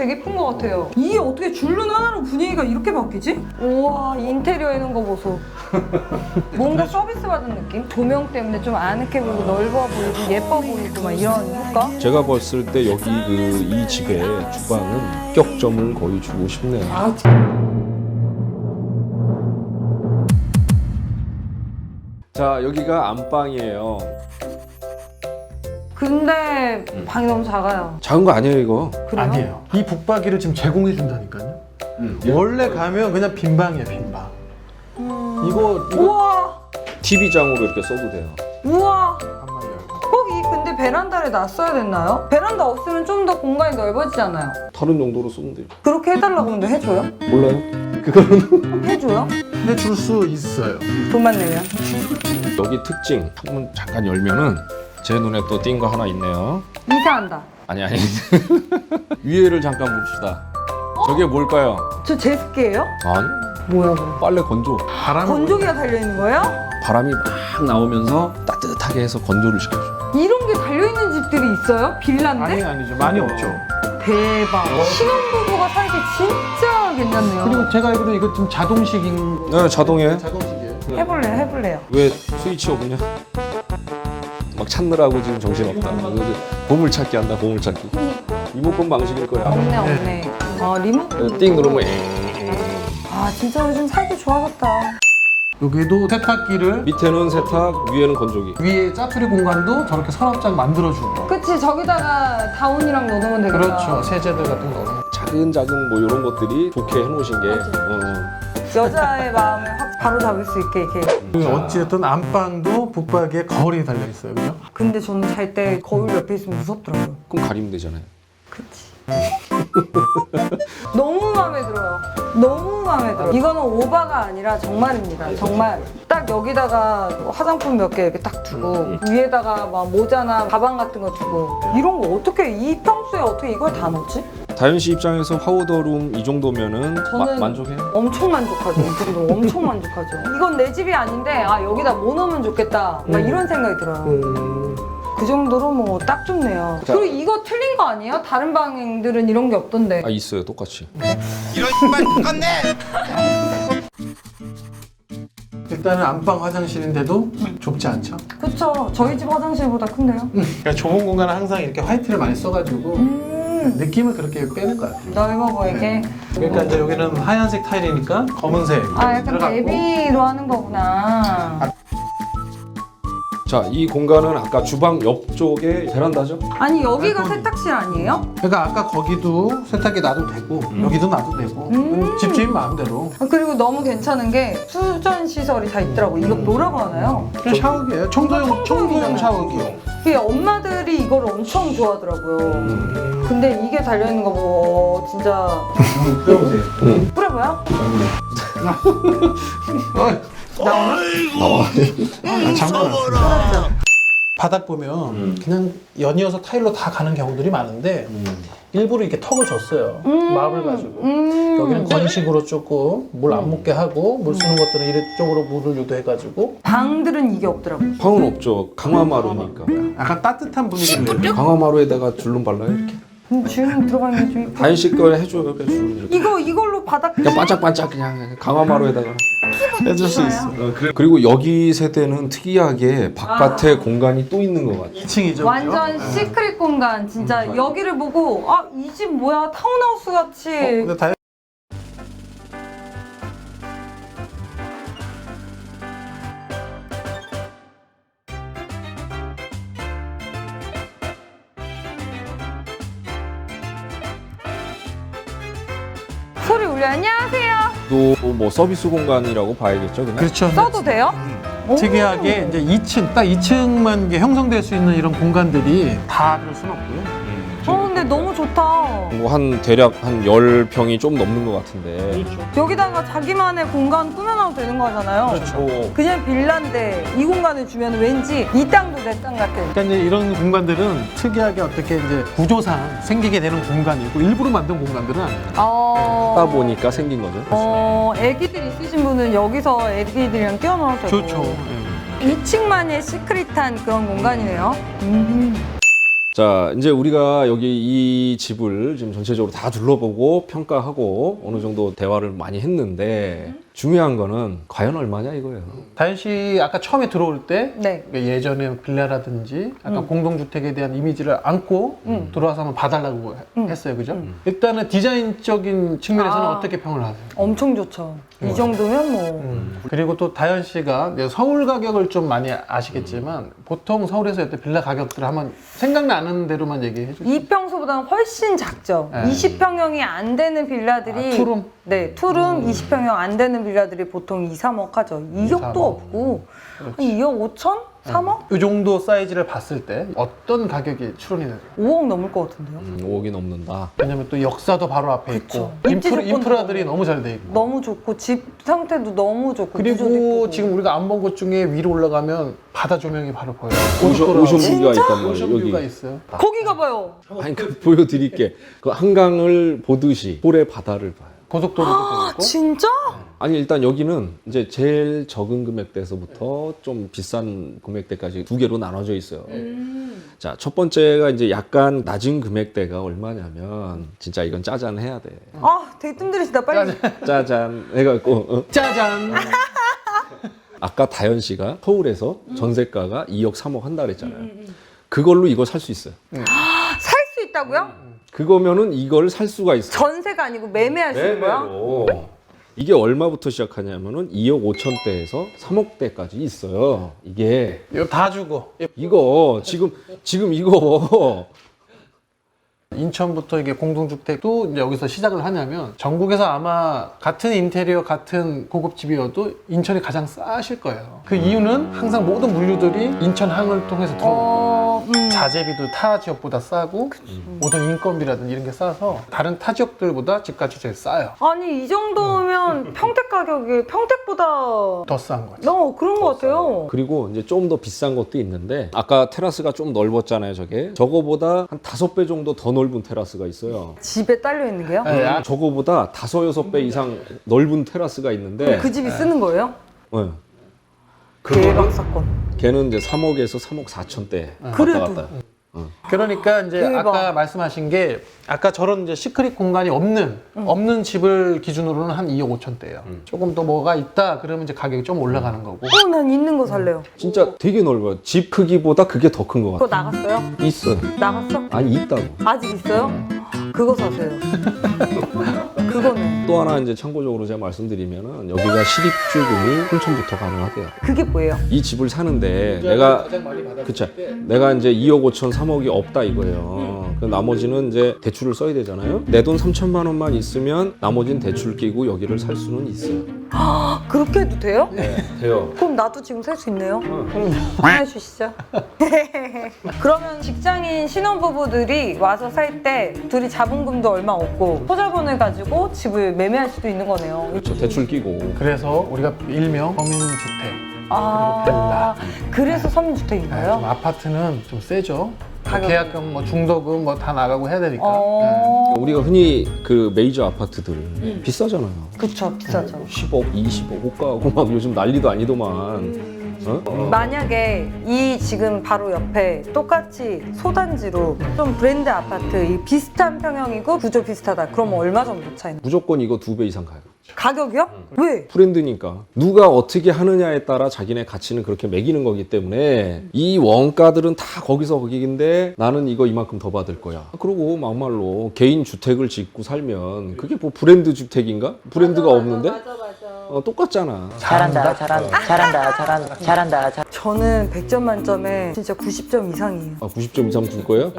되게 예쁜 것 같아요. 이게 어떻게 줄눈 하나로 분위기가 이렇게 바뀌지? 우와, 인테리어 해놓은 거 보소. 뭔가 서비스 받은 느낌? 조명 때문에 좀 아늑해 보이고 넓어 보이고 예뻐 보이고 막 이런 효과? 제가 봤을 때 여기 이 집의 주방은 합격점을 거의 주고 싶네요. 아, 자, 여기가 안방이에요. 근데 방이 너무 작아요. 작은 거 아니에요, 이거? 그래요? 아니에요. 이 북박이를 지금 제공해 준다니까요. 원래 가면 그냥 빈 방이에요, 빈 방. 이거 우와! TV장으로 이렇게 써도 돼요. 우와! 방만 열고. 꼭 이 근데 베란다를 놨어야 됐나요? 베란다 없으면 좀 더 공간이 넓어지잖아요. 다른 용도로 쓰면 돼요. 그렇게 해달라고 하는데 해줘요? 몰라요? 그거는 해줘요? 해줄 수 있어요. 돈만 내면. 여기 특징. 창문 잠깐 열면은 제 눈에 또 띈 거 하나 있네요. 이사한다. 아니. 위에를 잠깐 봅시다. 저게 뭘까요? 저 제습기예요? 아니, 뭐야 그럼? 빨래 건조. 바람 건조기가 달려있는 거예요? 바람이 막 나오면서 따뜻하게 해서 건조를 시켜줘요. 이런 게 달려있는 집들이 있어요? 빌라인데? 아니죠. 많이 없죠. 대박. 신혼부부가 살기 진짜 괜찮네요. 그리고 제가 알기로는 이거 좀 자동식인 네, 자동이에요. 자동식이에요. 해볼래요. 왜 스위치 없냐? 막 찾느라고 지금 정신없다. 보물찾기 한다, 보물찾기. 리모컨 방식일 거야. 없네. 아, 리모컨. 띵 누르면 아, 진짜 요즘 살기 좋아졌다. 여기도 세탁기를 밑에는 세탁, 위에는 건조기. 위에 짜투리 공간도 저렇게 서랍장 만들어주는 거. 그치, 저기다가 다운이랑 넣어놓으면 되겠다. 그렇죠. 세제들 같은 거. 작은 뭐 이런 것들이 좋게 해놓으신 게. 여자의 마음을 확 바로 잡을 수 있게 이렇게. 어찌됐든 안방도 북박이에 거울이 달려 있어요, 그죠? 근데 저는 잘 때 거울 옆에 있으면 무섭더라고요. 그럼 가리면 되잖아요. 그치. 너무 마음에 들어요. 너무 마음에 들어요. 이거는 오바가 아니라 정말입니다. 정말. 딱 여기다가 화장품 몇 개 이렇게 딱 두고 위에다가 막 모자나 가방 같은 거 두고 이런 거 어떻게 이 평수에 어떻게 이걸 다 넣지? 다현 씨 입장에서 하우더룸 이 정도면은 저는 만족해요? 엄청 만족하죠. 이 정도 엄청 만족하죠. 이건 내 집이 아닌데 아 여기다 뭐 넣으면 좋겠다. 막 이런 생각이 들어요. 그 정도로 뭐 딱 좋네요. 그리고 이거 틀린 거 아니에요? 다른 방들은 이런 게 없던데. 아, 있어요, 똑같이. 이런 신발 똑같네. 일단은 안방 화장실인데도 좁지 않죠? 그쵸. 저희 집 화장실보다 큰데요? 그러니까 좁은 공간은 항상 이렇게 화이트를 많이 써가지고 느낌을 그렇게 빼는 것 같아요. 넓어 보이게. 그러니까 이제 여기는 하얀색 타일이니까 검은색 아 약간 들어갔고 대비로 하는 거구나. 자, 이 공간은 아까 주방 옆쪽에 베란다죠? 아니 여기가 세탁실 아니에요? 그러니까 아까 거기도 세탁기 놔도 되고 여기도 놔도 되고 집주인 마음대로 아, 그리고 너무 괜찮은 게 수전 시설이 다 있더라고. 이거 뭐라고 하나요? 그냥 샤워기예요. 청소용 청소용이잖아요. 샤워기. 이게 엄마들이 이걸 엄청 좋아하더라고요. 근데 이게 달려있는 거 보고 진짜 빼보세요. 뿌려봐요? 나와. 잠깐 바닥 보면 그냥 연이어서 타일로 다 가는 경우들이 많은데 일부러 이렇게 턱을 줬어요. 마블 가지고. 여기는 건식으로 조금 물 안 묻게 하고 물 쓰는 것들은 이쪽으로 물을 유도해가지고 방들은 이게 없더라고. 방은 없죠. 강화마루니까. 약간 따뜻한 분위기를 내요. 강화마루에다가 줄눈 발라요, 이렇게. 주인 들어가는 게 좀 이뻐. 다현 씨 거 해줘요, 줄눈 이렇게. 이걸로 바닥 그냥 반짝반짝 그냥 강화마루에다가 해줄 수 있어. 그리고 여기 세대는 특이하게 바깥에 공간이 또 있는 것 같아요. 2층이죠. 완전 시크릿 공간. 진짜 여기를 보고 아 이 집 뭐야 타운하우스 같이. 근데 다 소리 울려. 안녕하세요. 또 뭐 서비스 공간이라고 봐야겠죠, 그냥? 그렇죠. 써도 돼요? 오. 특이하게 이제 2층, 딱 2층만 이게 형성될 수 있는 이런 공간들이 다 그럴 수는 없고요. 근데 너무 좋다. 뭐 한 대략 한 10평이 좀 넘는 것 같은데. 여기다가 자기만의 공간 꾸며놔도 되는 거잖아요. 뭐 그냥 빌라인데 이 공간을 주면 왠지 이 땅도 내 땅 같아. 그러니까 이제 이런 공간들은 특이하게 어떻게 이제 구조상 생기게 되는 공간이고 일부러 만든 공간들은 아니에요. 하다 보니까 생긴 거죠. 애기들 있으신 분은 여기서 애기들이랑 뛰어놀아도 되고. 좋죠. 2층만의 시크릿한 그런 공간이네요. 자, 이제 우리가 여기 이 집을 지금 전체적으로 다 둘러보고 평가하고 어느 정도 대화를 많이 했는데 중요한 거는 과연 얼마냐 이거예요. 다현 씨 아까 처음에 들어올 때 네. 예전에 빌라라든지 약간 공동주택에 대한 이미지를 안고 들어와서 한번 봐달라고 했어요, 그죠? 일단은 디자인적인 측면에서는 아. 어떻게 평을 하세요? 엄청 좋죠. 이 정도면 뭐. 그리고 또 다현 씨가 이제 서울 가격을 좀 많이 아시겠지만 보통 서울에서 이때 빌라 가격들을 한번 생각나는 대로만 얘기해 주세요. 이 평수보다는 훨씬 작죠. 네. 20평형이 안 되는 빌라들이. 아, 투룸? 네, 투룸 20평형 안 되는 빌라들이 보통 2, 3억 하죠. 2억도 3억. 없고. 한 2억 5천? 3억? 이 정도 사이즈를 봤을 때 어떤 가격이 추론이 되죠? 5억 넘을 것 같은데요. 5억이 넘는다. 왜냐면 또 역사도 바로 앞에 그쵸. 있고 입지 조건도 인프라들이 너무 잘 돼 있고 너무 좋고 집 상태도 너무 좋고 구조도 그리고 이쁘고. 지금 우리가 안 본 곳 중에 위로 올라가면 바다 조명이 바로 보여요. 오션뷰가 있단 말이에요. 오션뷰가 여기. 있어요. 거기 가봐요. 아니, 그 보여드릴게. 그 한강을 보듯이 홀의 바다를 봐요. 고속도로도 돼 있고 진짜? 아니 일단 여기는 이제 제일 적은 금액대에서부터 좀 비싼 금액대까지 두 개로 나눠져 있어요. 자, 첫 번째가 이제 약간 낮은 금액대가 얼마냐면 진짜 이건 짜잔 해야 돼. 아, 되게 뜸들이시다. 빨리. 짜잔 해갖고 짜잔. 아까 다현 씨가 서울에서 전세가가 2억 3억 한다 그랬잖아요. 그걸로 이거 살 수 있어요. 살 수 있다고요? 그거면은 이걸 살 수가 있어요. 전세가 아니고 매매할 수 있는 거야? 매매로. 이게 얼마부터 시작하냐면은 2억 5천대에서 3억대까지 있어요. 이게 이거 다 주고 이거 지금 이거 인천부터 이게 공동주택도 이제 여기서 시작을 하냐면 전국에서 아마 같은 인테리어 같은 고급집이어도 인천이 가장 싸실 거예요. 그 이유는 항상 모든 물류들이 인천항을 통해서 들어오고 자재비도 타 지역보다 싸고 모든 인건비라든지 이런 게 싸서 다른 타 지역들보다 집값이 제일 싸요. 아니, 이 정도면 평택 가격이 평택보다 더 싼 거죠. 너무 그런 것 같아요. 그리고 이제 좀 더 비싼 것도 있는데 아까 테라스가 좀 넓었잖아요. 저거보다 한 5배 정도 더 넓은 테라스가 있어요. 집에 딸려 있는 게요? 네, 저거보다 5, 6배 이상 넓은 테라스가 있는데 그 집이 쓰는 거예요? 네. 대박 사건. 걔는 이제 3억에서 3억 4천대 왔다 그래도. 갔다. 그러니까 이제 대박. 아까 말씀하신 게 아까 저런 이제 시크릿 공간이 없는 집을 기준으로는 한 2억 5천대예요. 조금 더 뭐가 있다 그러면 이제 가격이 좀 올라가는 거고. 난 있는 거 살래요. 진짜 되게 넓어요. 집 크기보다 그게 더 큰 것 그거 같아요. 나갔어요? 있어. 나갔어? 아니 있다고. 아직 있어요? 그거 사세요. 그거는. 또 하나 이제 참고적으로 제가 말씀드리면은 여기가 실입주금이 3천부터 가능하대요. 그게 뭐예요? 이 집을 사는데 내가 그쵸 내가 이제 2억 5천 3억이 없다 이거예요. 그 나머지는 이제 대출을 써야 되잖아요. 내 돈 3천만 원만 있으면 나머지는 대출 끼고 여기를 살 수는 있어요. 그렇게 해도 돼요? 네, 돼요. 그럼 나도 지금 살 수 있네요. 해주시죠. 그러면 직장인 신혼부부들이 와서 살 때 둘이 자본금도 얼마 없고 소자본을 가지고 집을 매매할 수도 있는 거네요. 그렇죠. 대출 끼고. 그래서 우리가 일명 서민주택. 아, 그래서 서민주택인가요? 좀 아파트는 좀 세죠. 가격이. 계약금, 뭐 중도금 뭐 다 나가고 해야 되니까. 우리가 흔히 그 메이저 아파트들 비싸잖아요. 그쵸, 비싸죠. 10억, 20억 호가하고 막 요즘 난리도 아니더만. 어? 만약에 이 지금 바로 옆에 똑같이 소단지로 좀 브랜드 아파트 이 비슷한 평형이고 구조 비슷하다. 그럼 얼마 정도 차이나? 무조건 이거 2배 이상 가요. 가격이요? 왜? 브랜드니까 누가 어떻게 하느냐에 따라 자기네 가치는 그렇게 매기는 거기 때문에 이 원가들은 다 거기서 거기인데 나는 이거 이만큼 더 받을 거야. 그리고 막말로 개인 주택을 짓고 살면 그게 뭐 브랜드 주택인가? 브랜드가 없는데? 똑같잖아. 잘한다. 저는 100점 만점에 진짜 90점 이상이에요. 90점 이상 줄 거예요?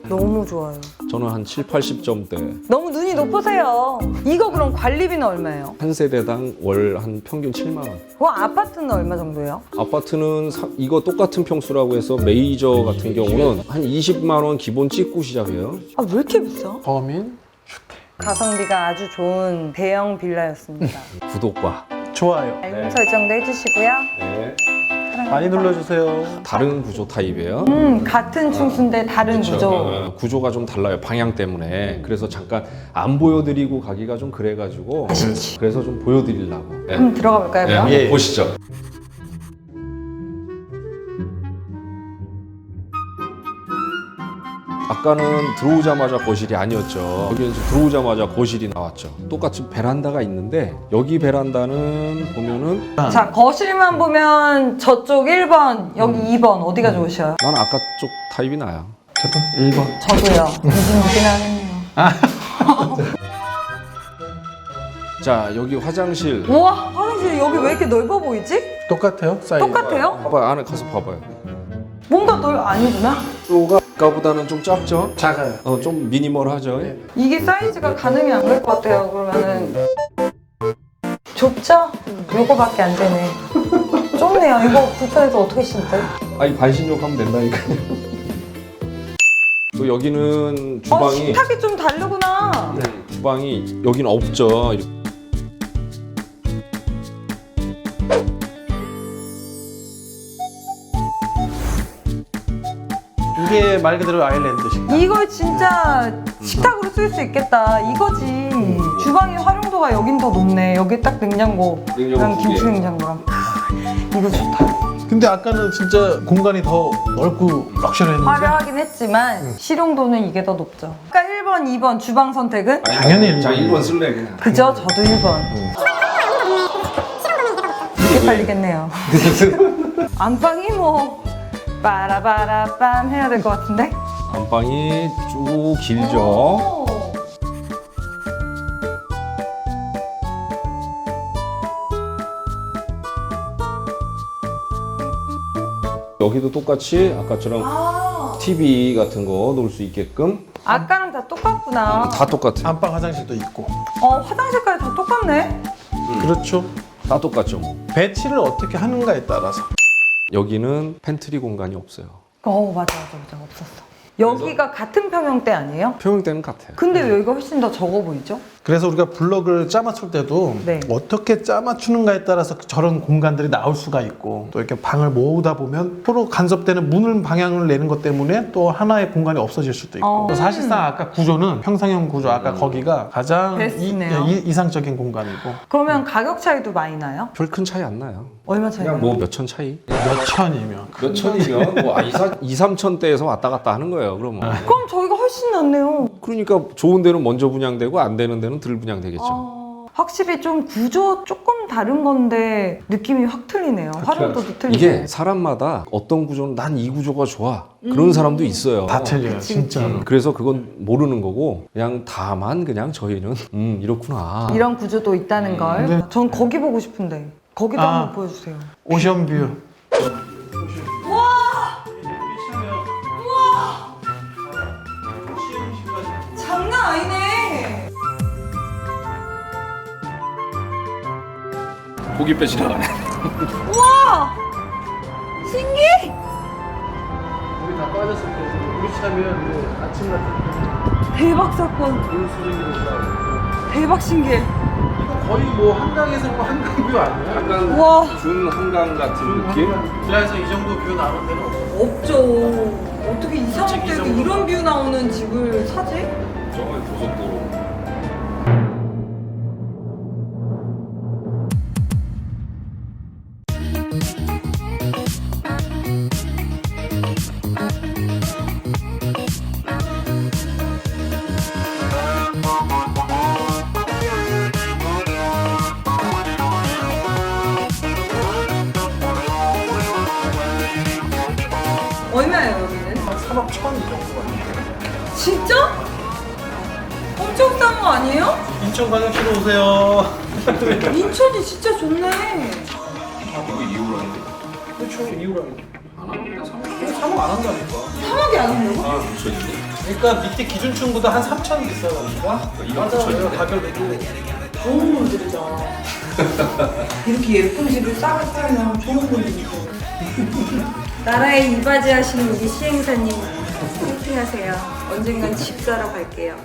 너무 좋아요. 저는 한 7, 80점대. 너무 눈이 높으세요. 이거 그럼 관리비는 얼마예요? 한 세대당 월 한 평균 7만 원. 아파트는 얼마 정도예요? 아파트는 이거 똑같은 평수라고 해서 메이저 같은 경우는 한 20만 원 기본 찍고 시작해요. 아, 왜 이렇게 비싸? 범인 가성비가 아주 좋은 대형 빌라였습니다. 구독과 좋아요. 알림 설정도 해주시고요. 많이 눌러주세요. 다른 구조 타입이에요. 같은 충수인데 다른 구조. 구조가 좀 달라요. 방향 때문에. 그래서 잠깐 안 보여드리고 가기가 좀 그래가지고 그래서 좀 보여드리려고. 네. 한번 들어가 볼까요, 네, 그럼? 한번 예. 보시죠. 아까는 들어오자마자 거실이 아니었죠. 여기는 지금 들어오자마자 거실이 나왔죠. 똑같이 베란다가 있는데 여기 베란다는 보면은 자, 거실만 보면 저쪽 1번, 여기 2번 어디가 좋으셔요? 난 아까 쪽 타입이 나요. 저도 1번. 저도요. 무진무진 하겠네요. 자, 여기 화장실. 우와, 화장실 여기 왜 이렇게 넓어 보이지? 똑같아요? 사이즈. 똑같아요? 봐봐요. 안에 가서 봐봐요. 뭔가 아니구나. 또가 아까보다는 좀 작죠? 작아요. 좀 미니멀하죠? 네. 이게 사이즈가 가늠이 안 갈 것 같아요. 그러면은 좁죠? 요거밖에 안 되네. 좁네요. 이거 불편해서 어떻게 신대? 아니 반신욕 하면 된다니까. 또 여기는 주방이 식탁이 좀 다르구나. 주방이 여기는 없죠. 이게 말 그대로 아일랜드 식탁. 이거 진짜 식탁으로 쓸 수 있겠다. 이거지. 주방의 활용도가 여긴 더 높네. 여기 딱 냉장고랑 냉장고 두 개. 김치 냉장고랑. 이거 좋다. 근데 아까는 진짜 공간이 더 넓고 럭셔리했는데 화려하긴 했지만 실용도는 이게 더 높죠. 아까 1번, 2번 주방 선택은? 당연히 자, 1번. 1번 쓸래 그냥. 그죠? 저도 1번. 이렇게 팔리겠네요. 안방이 뭐 빠라바라빰 해야 될 것 같은데? 안방이 쭉 길죠. 오. 여기도 똑같이 아까처럼 아. TV 같은 거 놓을 수 있게끔 아까랑 다 똑같구나. 다 똑같아요. 안방 화장실도 있고. 화장실까지 다 똑같네? 그렇죠. 다 똑같죠. 배치를 어떻게 하는가에 따라서. 여기는 팬트리 공간이 없어요. 맞아. 없었어. 여기가 같은 평형대 아니에요? 평형대는 같아요. 근데 왜 여기가 훨씬 더 적어 보이죠? 그래서 우리가 블럭을 짜맞출 때도 네. 어떻게 짜맞추는가에 따라서 저런 공간들이 나올 수가 있고 또 이렇게 방을 모으다 보면 서로 간섭되는 문을 방향을 내는 것 때문에 또 하나의 공간이 없어질 수도 있고 또 사실상 아까 구조는 평상형 구조 아까 거기가 가장 베스트네요. 이상적인 공간이고 그러면 가격 차이도 많이 나요? 별 큰 차이 안 나요. 얼마 차이 나요? 그냥 뭐 몇 천 차이? 몇 천이면 몇 천이면 뭐 2, 3천대에서 왔다 갔다 하는 거예요. 그러면. 그럼 저희가 훨씬 낫네요. 그러니까 좋은 데는 먼저 분양되고 안 되는 데는 덜 분양되겠죠. 확실히 좀 구조 조금 다른 건데 느낌이 확 틀리네요. 활용도도 틀리고. 이게 사람마다 어떤 구조는 난 이 구조가 좋아. 그런 사람도 있어요. 다 틀려요 진짜. 그래서 그건 모르는 거고 그냥 다만 그냥 저희는 이렇구나. 이런 구조도 있다는 걸. 네. 전 거기 보고 싶은데. 거기도 아. 한번 보여주세요. 오션뷰. 장난 아니네. 고기 빼시라. 우와! 신기? 물이 다 빠졌을 때 물이 차면 이제 아침 같은 대박 사건. 물 수증기로 올라오고 대박 신기해. 이거 거의 뭐 한강에서 뭐 한강뷰 아니야? 약간 우와. 준 한강 같은 느낌? 지하에서 이 정도 뷰 나오는 데는 없어. 없죠. 어떻게 이 상태에서 이런 뷰 나오는 집을 사지? 정말 고속도로. 얼마예요 여기는? 3억 1천 정도 같아요. 진짜? 엄청 싼 거 아니에요? 인천 관영시로 오세요. 인천이 진짜 좋네. 이거 이유로 하는데. 그렇죠 이유라고. 안 합니다. 3억 안 한다니까. 3억이 안 한다고? 아, 붙여주네. 그러니까 밑에 기준층보다 한 3천 비싸가니까. 이거 맞아 붙여주네. 가격이. 좋은 분들이다. 이렇게 예쁜 집을 싸게 팔면 좋은 분들이죠. 나라에 이바지 하시는 우리 시행사님 파이팅 하세요. 언젠간 집 사러 갈게요.